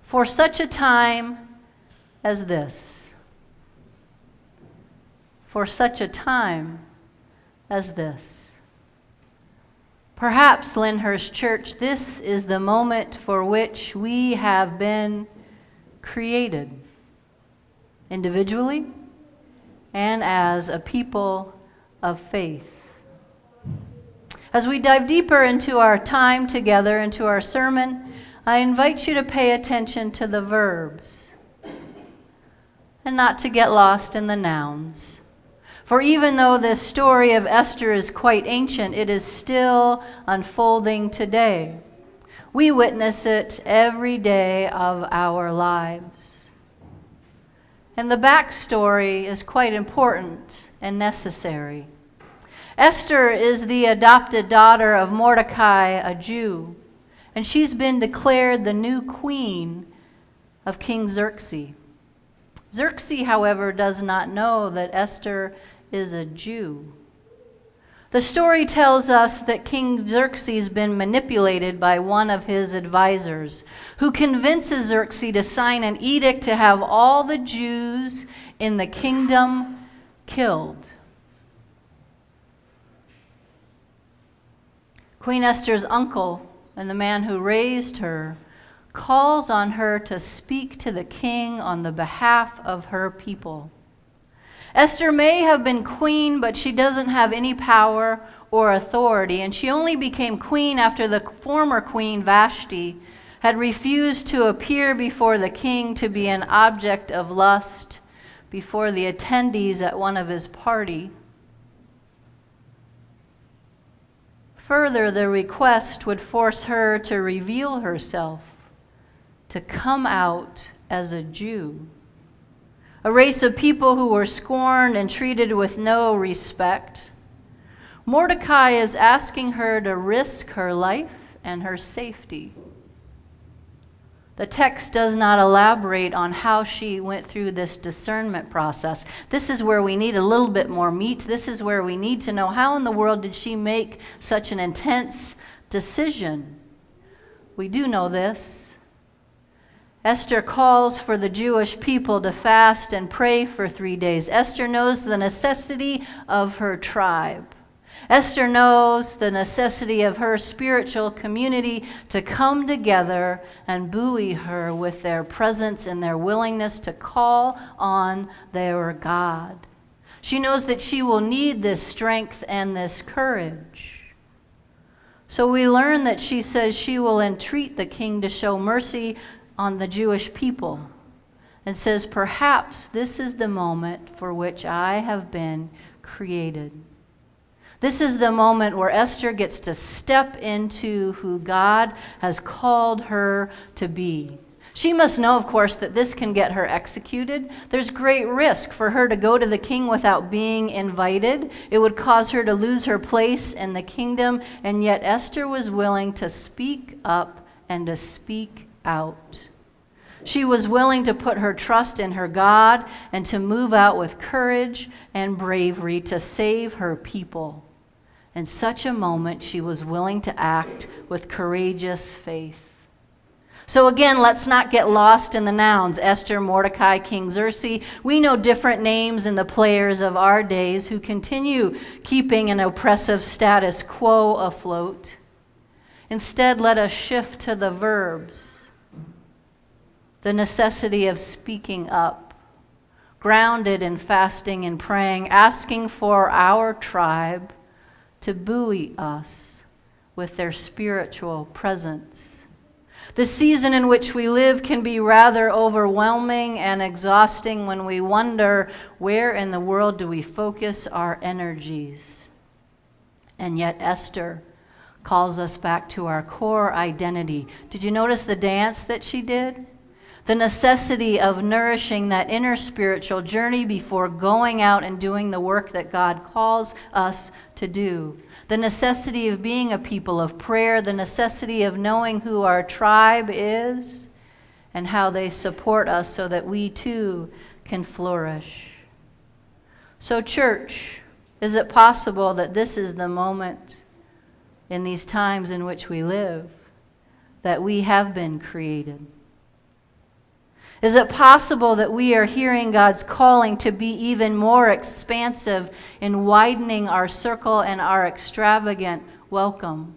For such a time as this. For such a time as this. Perhaps, Lynnhurst Church, this is the moment for which we have been created, individually and as a people of faith. As we dive deeper into our time together, into our sermon, I invite you to pay attention to the verbs and not to get lost in the nouns. For even though this story of Esther is quite ancient, it is still unfolding today. We witness it every day of our lives. And the backstory is quite important and necessary. Esther is the adopted daughter of Mordecai, a Jew, and she's been declared the new queen of King Xerxes. Xerxes, however, does not know that Esther is a Jew. The story tells us that King Xerxes has been manipulated by one of his advisors, who convinces Xerxes to sign an edict to have all the Jews in the kingdom killed. Queen Esther's uncle, and the man who raised her, calls on her to speak to the king on the behalf of her people. Esther may have been queen, but she doesn't have any power or authority, and she only became queen after the former queen, Vashti, had refused to appear before the king to be an object of lust before the attendees at one of his parties. Further, the request would force her to reveal herself, to come out as a Jew, a race of people who were scorned and treated with no respect. Mordecai is asking her to risk her life and her safety. The text does not elaborate on how she went through this discernment process. This is where we need a little bit more meat. This is where we need to know, how in the world did she make such an intense decision? We do know this. Esther calls for the Jewish people to fast and pray for 3 days. Esther knows the necessity of her tribe. Esther knows the necessity of her spiritual community to come together and buoy her with their presence and their willingness to call on their God. She knows that she will need this strength and this courage. So we learn that she says she will entreat the king to show mercy on the Jewish people, and says, perhaps this is the moment for which I have been created. This is the moment where Esther gets to step into who God has called her to be. She must know, of course, that this can get her executed. There's great risk for her to go to the king without being invited. It would cause her to lose her place in the kingdom, and yet Esther was willing to speak up and to speak out. She was willing to put her trust in her God and to move out with courage and bravery to save her people. In such a moment, she was willing to act with courageous faith. So again, let's not get lost in the nouns. Esther, Mordecai, King Xerxes. We know different names in the players of our days who continue keeping an oppressive status quo afloat. Instead, let us shift to the verbs. The necessity of speaking up, grounded in fasting and praying, asking for our tribe to buoy us with their spiritual presence. The season in which we live can be rather overwhelming and exhausting when we wonder, where in the world do we focus our energies? And yet Esther calls us back to our core identity. Did you notice the dance that she did? The necessity of nourishing that inner spiritual journey before going out and doing the work that God calls us to do. The necessity of being a people of prayer, the necessity of knowing who our tribe is and how they support us so that we too can flourish. So church, is it possible that this is the moment in these times in which we live that we have been created? Is it possible that we are hearing God's calling to be even more expansive in widening our circle and our extravagant welcome?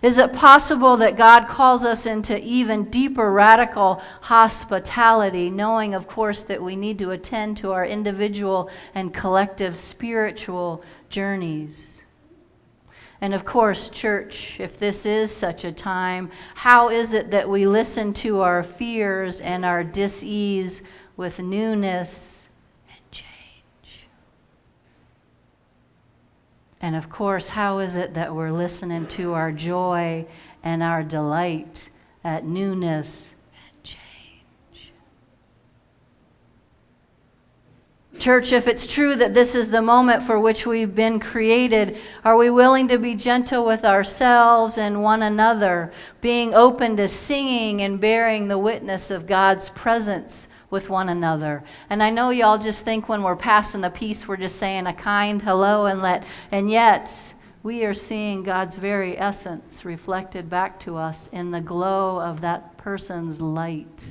Is it possible that God calls us into even deeper radical hospitality, knowing, of course, that we need to attend to our individual and collective spiritual journeys? And of course, church, if this is such a time, how is it that we listen to our fears and our dis-ease with newness and change? And of course, how is it that we're listening to our joy and our delight at newness and change? Church, if it's true that this is the moment for which we've been created, are we willing to be gentle with ourselves and one another, being open to singing and bearing the witness of God's presence with one another? And I know y'all just think when we're passing the peace, we're just saying a kind hello and yet we are seeing God's very essence reflected back to us in the glow of that person's light.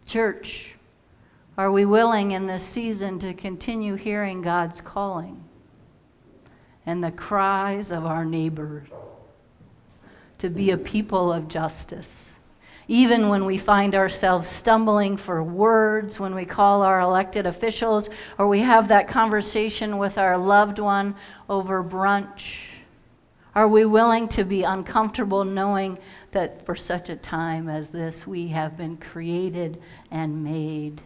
Church, are we willing in this season to continue hearing God's calling and the cries of our neighbors to be a people of justice? Even when we find ourselves stumbling for words, when we call our elected officials, or we have that conversation with our loved one over brunch, are we willing to be uncomfortable knowing that for such a time as this, we have been created and made?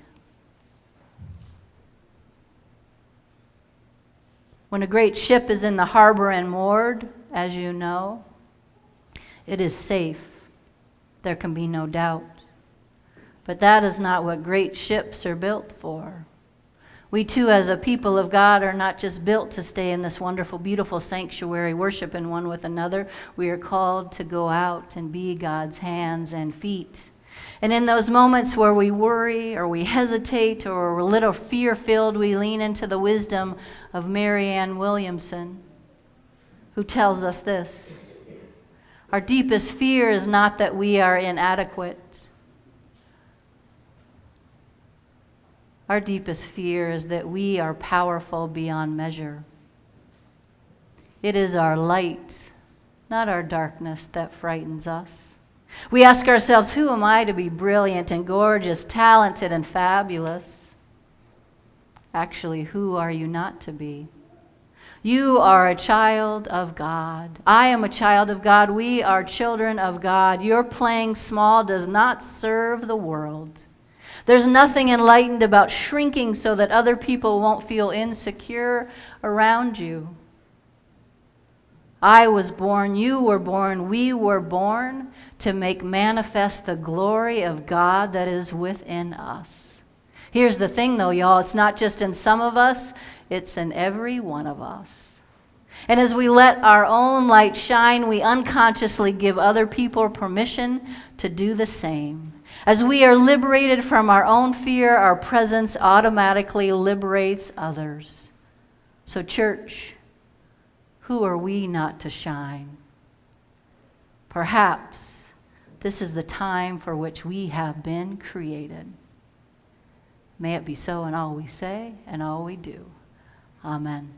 When a great ship is in the harbor and moored, as you know, it is safe. There can be no doubt. But that is not what great ships are built for. We too, as a people of God, are not just built to stay in this wonderful, beautiful sanctuary, worshiping one with another. We are called to go out and be God's hands and feet. And in those moments where we worry or we hesitate or we're a little fear-filled, we lean into the wisdom of Marianne Williamson, who tells us this: our deepest fear is not that we are inadequate. Our deepest fear is that we are powerful beyond measure. It is our light, not our darkness, that frightens us. We ask ourselves, who am I to be brilliant and gorgeous, talented and fabulous? Actually, who are you not to be? You are a child of God. I am a child of God. We are children of God. Your playing small does not serve the world. There's nothing enlightened about shrinking so that other people won't feel insecure around you. I was born, you were born, we were born to make manifest the glory of God that is within us. Here's the thing though, y'all, it's not just in some of us, it's in every one of us. And as we let our own light shine, we unconsciously give other people permission to do the same. As we are liberated from our own fear, our presence automatically liberates others. So church, who are we not to shine? Perhaps this is the time for which we have been created. May it be so in all we say and all we do. Amen.